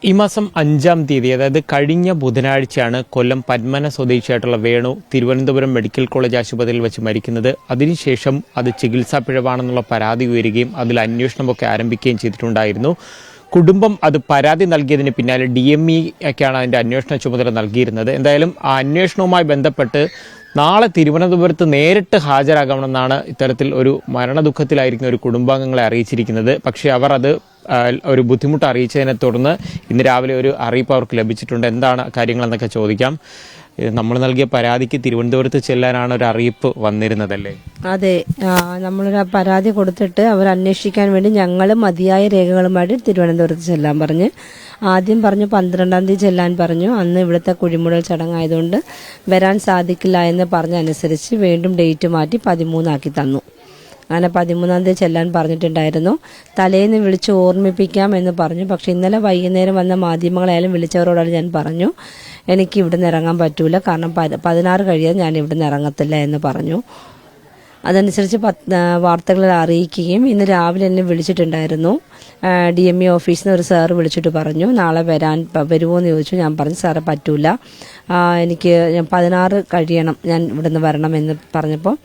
ഈ മാസം 5-ാം തീയതി അതായത് കഴിഞ്ഞ ബുധനാഴ്ചയാണ് കൊല്ലം പന്മന സ്വദേശിയായിട്ടുള്ള വേണു തിരുവനന്തപുരം മെഡിക്കൽ കോളേജ് ആശുപത്രിയിൽ വെച്ച് മരിക്കുന്നത്. അതിനുശേഷം അത് ചികിത്സാ പിഴവാണെന്നുള്ള പരാതി ഉയരുകയും അതിൽ അന്വേഷണമൊക്കെ ആരംഭിക്കുകയും ചെയ്തിട്ടുണ്ടായിരുന്നു. കുടുംബം അത് പരാതി നൽകിയതിന് പിന്നാലെ DME ഒക്കെയാണ് അതിൻ്റെ അന്വേഷണ ചുമതല നൽകിയിരുന്നത്. എന്തായാലും ആ അന്വേഷണവുമായി ബന്ധപ്പെട്ട് നാളെ തിരുവനന്തപുരത്ത് നേരിട്ട് ഹാജരാകണമെന്നാണ് ഇത്തരത്തിൽ ഒരു മരണദുഃഖത്തിലായിരിക്കുന്ന ഒരു കുടുംബാംഗങ്ങളെ അറിയിച്ചിരിക്കുന്നത്. പക്ഷേ അവർ അത് ഒരു ബുദ്ധിമുട്ട് അറിയിച്ചതിനെ തുടർന്ന് ഇന്ന് രാവിലെ ഒരു അറിയിപ്പ് അവർക്ക് ലഭിച്ചിട്ടുണ്ട്. എന്താണ് കാര്യങ്ങളെന്നൊക്കെ ചോദിക്കാം. നമ്മൾ നൽകിയ പരാതിക്ക് തിരുവനന്തപുരത്ത് ചെല്ലാനാണ് ഒരു അറിയിപ്പ് വന്നിരുന്നതല്ലേ? അതെ, നമ്മളൊരു പരാതി കൊടുത്തിട്ട് അവർ അന്വേഷിക്കാൻ വേണ്ടി ഞങ്ങൾ മതിയായ രേഖകളുമായിട്ട് തിരുവനന്തപുരത്ത് ചെല്ലാൻ പറഞ്ഞ് ആദ്യം പറഞ്ഞു 12-ാം തീയതി ചെല്ലാൻ പറഞ്ഞു. അന്ന് ഇവിടുത്തെ കുഴിമുടൽ ചടങ്ങായതുകൊണ്ട് വരാൻ സാധിക്കില്ല എന്ന് പറഞ്ഞനുസരിച്ച് വീണ്ടും ഡേറ്റ് മാറ്റി 13 തന്നു. അങ്ങനെ 13-ാം തീയതി ചെല്ലാൻ പറഞ്ഞിട്ടുണ്ടായിരുന്നു. തലേന്ന് വിളിച്ച് ഓർമ്മിപ്പിക്കാം എന്ന് പറഞ്ഞു. പക്ഷെ ഇന്നലെ വൈകുന്നേരം വന്ന മാധ്യമങ്ങളായാലും വിളിച്ചവരോടാണ് ഞാൻ പറഞ്ഞു, എനിക്ക് ഇവിടുന്ന് ഇറങ്ങാൻ പറ്റൂല, കാരണം 16 കഴിയാതെ ഞാൻ ഇവിടുന്ന് ഇറങ്ങത്തില്ല എന്ന് പറഞ്ഞു. അതനുസരിച്ച് വാർത്തകളിൽ അറിയിക്കുകയും ഇന്ന് രാവിലെ എന്നെ വിളിച്ചിട്ടുണ്ടായിരുന്നു. DME ഓഫീസിൽ നിന്ന് ഒരു സാർ വിളിച്ചിട്ട് പറഞ്ഞു നാളെ വരുമോ എന്ന് ചോദിച്ചു. ഞാൻ പറഞ്ഞു സാറെ പറ്റൂല, എനിക്ക് 16 കഴിയണം ഞാൻ ഇവിടുന്ന് വരണം എന്ന് പറഞ്ഞപ്പോൾ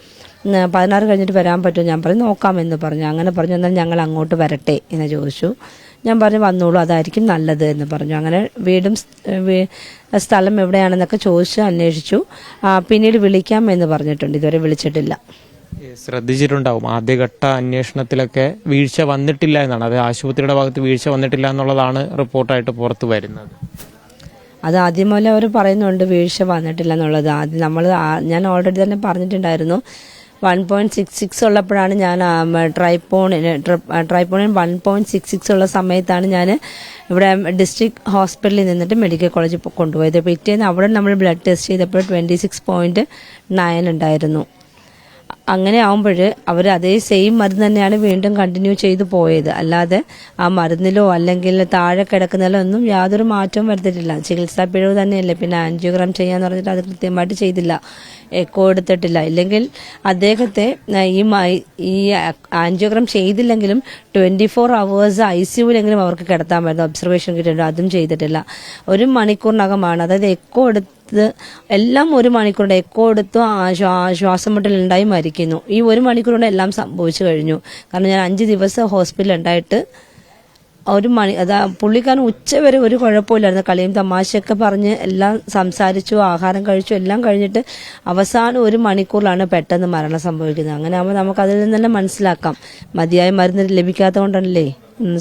16 കഴിഞ്ഞിട്ട് വരാൻ പറ്റുമോ? ഞാൻ പറഞ്ഞു നോക്കാമെന്ന് പറഞ്ഞു. അങ്ങനെ പറഞ്ഞു എന്നാൽ ഞങ്ങൾ അങ്ങോട്ട് വരട്ടെ എന്ന് ചോദിച്ചു. ഞാൻ പറഞ്ഞു വന്നോളൂ, അതായിരിക്കും നല്ലത് എന്ന് പറഞ്ഞു. അങ്ങനെ വീടും സ്ഥലം എവിടെയാണെന്നൊക്കെ ചോദിച്ച് അന്വേഷിച്ചു. പിന്നീട് വിളിക്കാം എന്ന് പറഞ്ഞിട്ടുണ്ട്. ഇതുവരെ വിളിച്ചിട്ടില്ല. ശ്രദ്ധിച്ചിട്ടുണ്ടാവും ആദ്യഘട്ട അന്വേഷണത്തിലൊക്കെ വീഴ്ച വന്നിട്ടില്ല എന്നാണ്, അത് ആശുപത്രിയുടെ ഭാഗത്ത് വീഴ്ച വന്നിട്ടില്ല എന്നുള്ളതാണ് റിപ്പോർട്ടായിട്ട് പുറത്തു വരുന്നത്. അത് ആദ്യം പോലെ അവർ പറയുന്നുണ്ട് വീഴ്ച വന്നിട്ടില്ല എന്നുള്ളത്. ഞാൻ ഓൾറെഡി തന്നെ പറഞ്ഞിട്ടുണ്ടായിരുന്നു 1.66 ഉള്ളപ്പോഴാണ് ഞാൻ ട്രൈപ്പോണിൻ 1.66 ഉള്ള സമയത്താണ് ഞാൻ ഇവിടെ ഡിസ്ട്രിക്ട് ഹോസ്പിറ്റലിൽ നിന്നിട്ട് മെഡിക്കൽ കോളേജിൽ കൊണ്ടുപോയത്. പിറ്റേന്ന് അവിടെ നമ്മൾ ബ്ലഡ് ടെസ്റ്റ് ചെയ്തപ്പോൾ 26.9 ഉണ്ടായിരുന്നു. അങ്ങനെ ആവുമ്പോൾ അവർ അതേ സെയിം മരുന്ന് തന്നെയാണ് വീണ്ടും കണ്ടിന്യൂ ചെയ്തു പോയത്. അല്ലാതെ ആ മരുന്നിലോ അല്ലെങ്കിൽ താഴെ കിടക്കുന്നതിലോ ഒന്നും യാതൊരു മാറ്റവും വരുത്തിയിട്ടില്ല. ചികിത്സാ പിഴവ് തന്നെയല്ലേ. പിന്നെ ആൻജിയോഗ്രാം ചെയ്യാന്ന് പറഞ്ഞിട്ട് അത് കൃത്യമായിട്ട് ചെയ്തില്ല, എക്കോ എടുത്തിട്ടില്ല. ഇല്ലെങ്കിൽ അദ്ദേഹത്തെ ഈ ആൻജിയോഗ്രാം ചെയ്തില്ലെങ്കിലും 24 hours ICUവിലെങ്കിലും അവർക്ക് കിടത്താമായിരുന്നു. ഒബ്സർവേഷൻ കിട്ടിയിട്ടുണ്ട്, അതും ചെയ്തിട്ടില്ല. 1 മണിക്കൂറിനകമാണ്, അതായത് എക്കോ എടുത്ത് എല്ലാം 1 മണിക്കൂറുണ്ട്. എക്കോ എടുത്തു ശ്വാസം മുട്ടലുണ്ടായി മരിക്കുന്നു. ഈ 1 മണിക്കൂറുകൊണ്ട് എല്ലാം സംഭവിച്ചു കഴിഞ്ഞു. കാരണം ഞാൻ 5 ദിവസം ഹോസ്പിറ്റലിൽ ഉണ്ടായിട്ട് 1 മണി പുള്ളിക്കാരൻ ഉച്ചവരെ ഒരു കുഴപ്പമില്ലായിരുന്നു. കളിയും തമാശയൊക്കെ പറഞ്ഞ് എല്ലാം സംസാരിച്ചു, ആഹാരം കഴിച്ചു, എല്ലാം കഴിഞ്ഞിട്ട് അവസാനം 1 മണിക്കൂറിലാണ് പെട്ടെന്ന് മരണം സംഭവിക്കുന്നത്. അങ്ങനെ ആകുമ്പോൾ നമുക്ക് അതിൽ നിന്ന് തന്നെ മനസ്സിലാക്കാം മതിയായ മരുന്ന് ലഭിക്കാത്തത് കൊണ്ടല്ലേ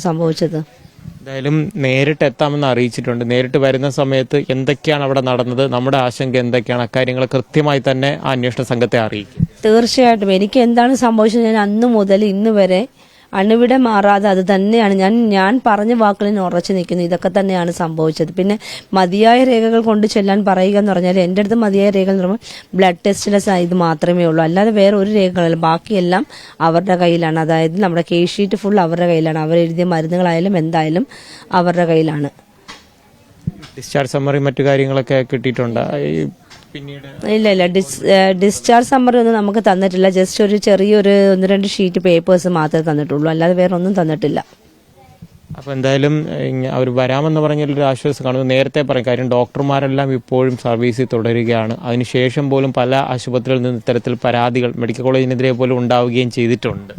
സംഭവിച്ചത്. എന്തായാലും നേരിട്ട് എത്താമെന്ന് അറിയിച്ചിട്ടുണ്ട്. നേരിട്ട് വരുന്ന സമയത്ത് എന്തൊക്കെയാണ് അവിടെ നടന്നത്, നമ്മുടെ ആശങ്ക എന്തൊക്കെയാണ്, അക്കാര്യങ്ങൾ കൃത്യമായി തന്നെ ആ അന്വേഷണ സംഘത്തെ അറിയിക്കും. തീർച്ചയായിട്ടും എനിക്ക് എന്താണ് സംഭവിച്ചത് ഞാൻ അന്ന് മുതൽ ഇന്ന് വരെ അണുവിടെ മാറാതെ അത് തന്നെയാണ് ഞാൻ പറഞ്ഞ വാക്കുകളിൽ ഉറച്ചു നിൽക്കുന്നു. ഇതൊക്കെ തന്നെയാണ് സംഭവിച്ചത്. പിന്നെ മതിയായ രേഖകൾ കൊണ്ട് ചെല്ലാൻ പറയുക എന്ന് പറഞ്ഞാൽ എൻ്റെ അടുത്ത് മതിയായ രേഖകൾ എന്ന് പറയുമ്പോൾ ബ്ലഡ് ടെസ്റ്റിന്റെ ഇത് മാത്രമേ ഉള്ളൂ. അല്ലാതെ വേറെ ഒരു രേഖകളല്ല, ബാക്കിയെല്ലാം അവരുടെ കയ്യിലാണ്. അതായത് നമ്മുടെ കേസ് ഷീറ്റ് ഫുൾ അവരുടെ കയ്യിലാണ്. അവരെഴുതിയ മരുന്നുകളായാലും എന്തായാലും അവരുടെ കയ്യിലാണ്. ഡിസ്ചാർജ് സമ്മറി മറ്റു കാര്യങ്ങളൊക്കെ കിട്ടിയിട്ടുണ്ട്. ഇല്ല ഡിസ്ചാർജ് സമ്മറി ഒന്നും നമുക്ക് തന്നിട്ടില്ല. ജസ്റ്റ് ഒരു ചെറിയൊരു 1-2 ഷീറ്റ് പേപ്പേഴ്സ് മാത്രമേ തന്നിട്ടുള്ളൂ, അല്ലാതെ വേറെ ഒന്നും തന്നിട്ടില്ല. അപ്പോൾ എന്തായാലും അവർ വരാമെന്ന് പറഞ്ഞൊരു ആശ്വാസം കാണുന്നു. നേരത്തെ പറയും, കാര്യം ഡോക്ടർമാരെല്ലാം ഇപ്പോഴും സർവീസിൽ തുടരുകയാണ്. അതിനുശേഷം പോലും പല ആശുപത്രികളിൽ നിന്ന് ഇത്തരത്തിൽ പരാതികൾ മെഡിക്കൽ കോളേജിനെതിരെ പോലും ഉണ്ടാവുകയും ചെയ്തിട്ടുണ്ട്.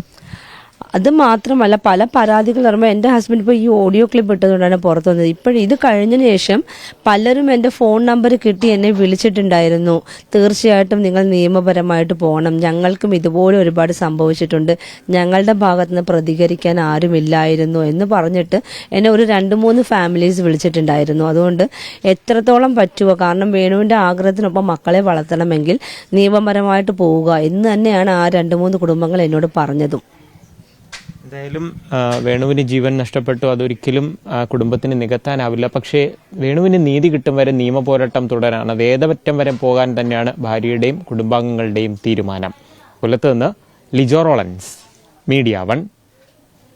അത് മാത്രമല്ല പല പരാതികൾ പറയുമ്പോൾ എൻ്റെ ഹസ്ബൻഡ് ഇപ്പോൾ ഈ ഓഡിയോ ക്ലിപ്പ് ഇട്ടതുകൊണ്ടാണ് പുറത്തു വന്നത്. ഇപ്പോഴും ഇത് കഴിഞ്ഞതിന് ശേഷം പലരും എൻ്റെ ഫോൺ നമ്പർ കിട്ടി എന്നെ വിളിച്ചിട്ടുണ്ടായിരുന്നു. തീർച്ചയായിട്ടും നിങ്ങൾ നിയമപരമായിട്ട് പോകണം, ഞങ്ങൾക്കും ഇതുപോലെ ഒരുപാട് സംഭവിച്ചിട്ടുണ്ട്, ഞങ്ങളുടെ ഭാഗത്ത് നിന്ന് പ്രതികരിക്കാൻ ആരുമില്ലായിരുന്നു എന്ന് പറഞ്ഞിട്ട് എന്നെ ഒരു 2-3 ഫാമിലീസ് വിളിച്ചിട്ടുണ്ടായിരുന്നു. അതുകൊണ്ട് എത്രത്തോളം പറ്റുമോ, കാരണം വേണുവിൻ്റെ ആഗ്രഹത്തിനൊപ്പം മക്കളെ വളർത്തണമെങ്കിൽ നിയമപരമായിട്ട് പോവുക എന്ന് തന്നെയാണ് ആ 2-3 കുടുംബങ്ങൾ എന്നോട് പറഞ്ഞതും. എന്തായാലും വേണുവിന് ജീവൻ നഷ്ടപ്പെട്ടു, അതൊരിക്കലും കുടുംബത്തിന് നികത്താനാവില്ല. പക്ഷേ വേണുവിന് നീതി കിട്ടും വരെ നിയമ പോരാട്ടം തുടരാണ്. അത് ഏതറ്റം വരെ പോകാൻ തന്നെയാണ് ഭാര്യയുടെയും കുടുംബാംഗങ്ങളുടെയും തീരുമാനം. കൊല്ലത്ത് നിന്ന് ലിജോ റോളൻസ്, മീഡിയ 1.